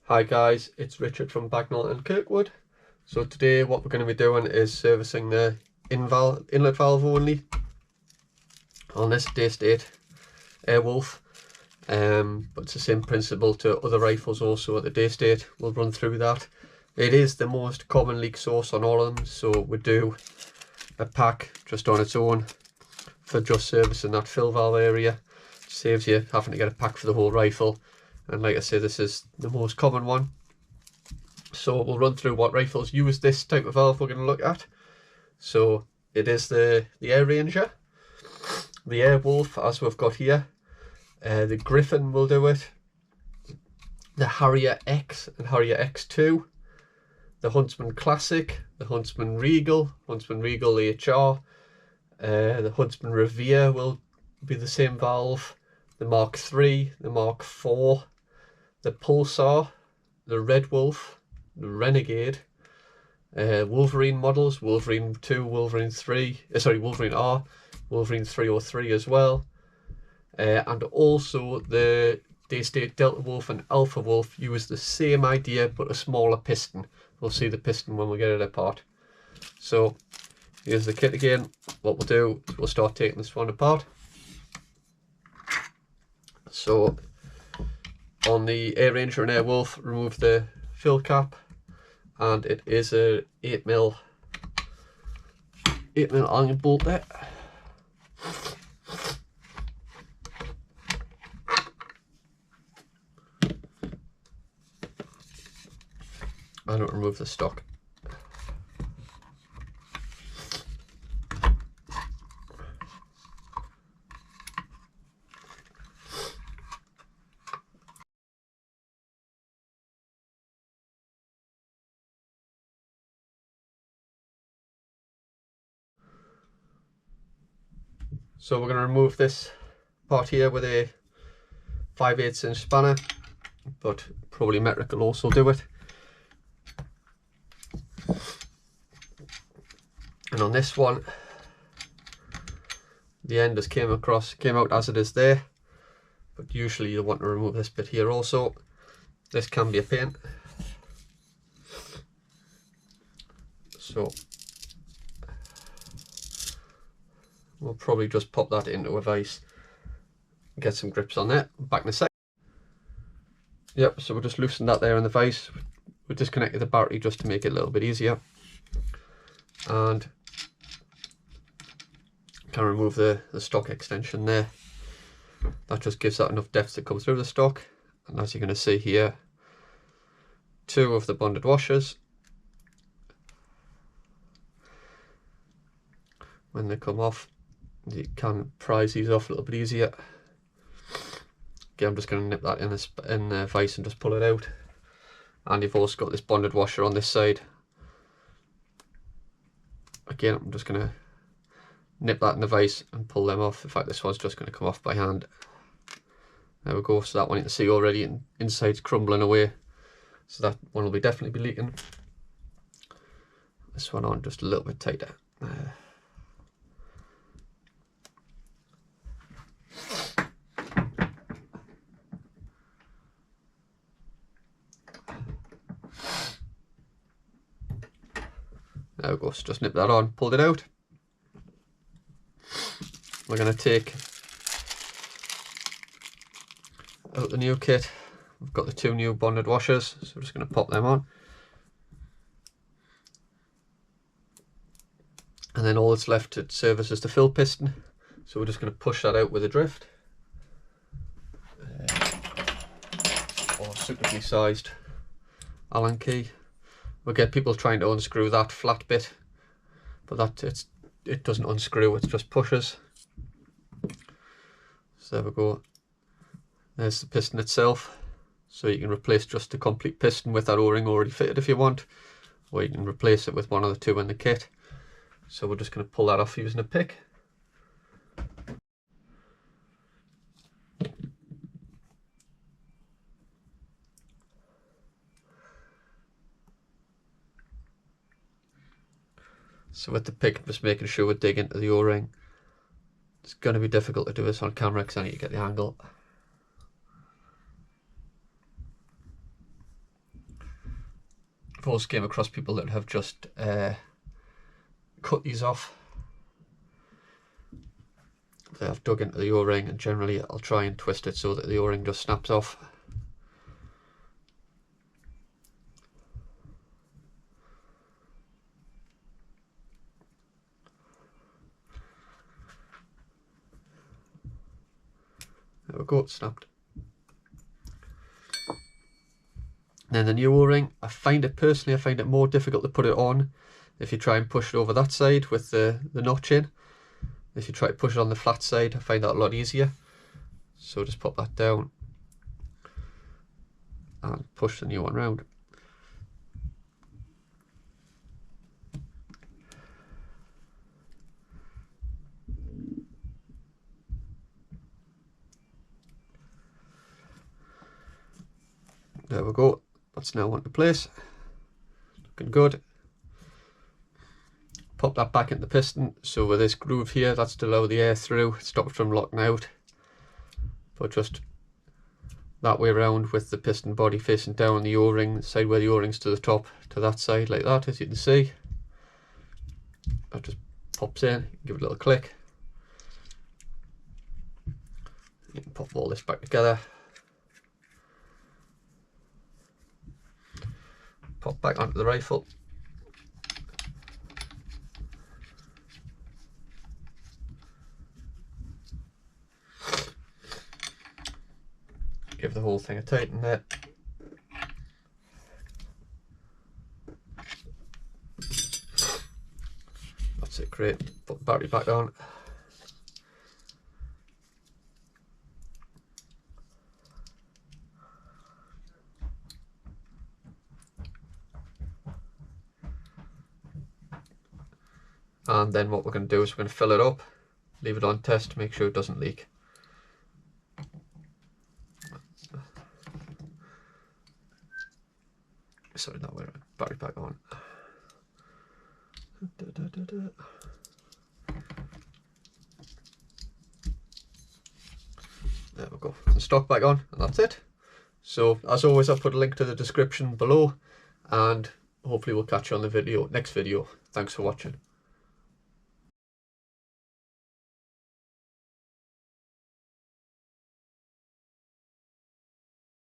Hi guys, it's Richard from Bagnall and Kirkwood. So today what we're going to be doing is servicing the inlet valve only on this Daystate Airwolf. But it's the same principle to other rifles also at the Daystate. We'll run through that. It is the most common leak source on all of them, so we do a pack just on its own for just servicing that fill valve area. It saves you having to get a pack for the whole rifle. And like I say, this is the most common one. So we'll run through what rifles use this type of valve we're going to look at. So it is the Air Ranger, the Airwolf as we've got here, the Griffin will do it, the Harrier X and Harrier X2, the Huntsman Classic, the Huntsman Regal HR, the Huntsman Revere will be the same valve, the Mark III, the Mark IV, the Pulsar, the Red Wolf, the Renegade, Wolverine models, Wolverine 2, Wolverine 3, Wolverine R, Wolverine 303 as well, and also the Daystate Delta Wolf and Alpha Wolf use the same idea but a smaller piston. We'll see the piston when we get it apart. So here's the kit again. What we'll do is we'll start taking this one apart. So on the Air Ranger and Airwolf, remove the fill cap, and it is a 8mm iron bolt there. I don't remove the stock. So we're going to remove this part here with a 5/8 inch spanner, but probably metric will also do it. And on this one, the end just came out as it is there, but usually you'll want to remove this bit here also. This can be a pain. So we'll probably just pop that into a vise and get some grips on there. Back in a sec. Yep, so we'll just loosen that there in the vise. We'll disconnect the battery just to make it a little bit easier. And can remove the stock extension there. That just gives that enough depth to come through the stock. And as you're going to see here, 2 of the bonded washers. When they come off, you can prise these off a little bit easier. Again, I'm just going to nip that in the vise and just pull it out. And you've also got this bonded washer on this side. Again, I'm just going to nip that in the vise and pull them off. In fact, this one's just going to come off by hand. There we go. So that one you can see already inside's crumbling away. So that one will definitely be leaking. This one on just a little bit tighter. There we go, so just nip that on, pulled it out. We're going to take out the new kit. We've got the 2 new bonded washers, so we're just going to pop them on. And then all that's left to service is the fill piston. So we're just going to push that out with a drift. Or suitably sized Allen key. We'll get people trying to unscrew that flat bit, but it doesn't unscrew, it just pushes. So there we go. There's the piston itself. So you can replace just the complete piston with that O-ring already fitted if you want, or you can replace it with one of the 2 in the kit. So we're just going to pull that off using a pick. So with the pick, just making sure we dig into the O-ring. It's going to be difficult to do this on camera because I need to get the angle. I've also came across people that have just cut these off. They have dug into the O-ring, and generally I'll try and twist it so that the O-ring just snaps off. There we go, it snapped. Then the new O-ring, I find it more difficult to put it on if you try and push it over that side with the notch in. If you try to push it on the flat side, I find that a lot easier. So just pop that down and push the new one round. There we go, that's now into place, looking good. Pop that back into the piston, so with this groove here, that's to allow the air through, stop it from locking out. But just that way around with the piston body facing down, the O-ring, the side where the O-ring's to the top, to that side like that, as you can see. That just pops in, give it a little click. You can pop all this back together. Pop back onto the rifle. Give the whole thing a tighten there. That's it, great. Put the battery back on. And then what we're going to do is we're going to fill it up, leave it on test to make sure it doesn't leak. Sorry, that way, battery pack on. There we go, the stock back on, and that's it. So as always, I'll put a link to the description below, and hopefully we'll catch you on the next video. Thanks for watching.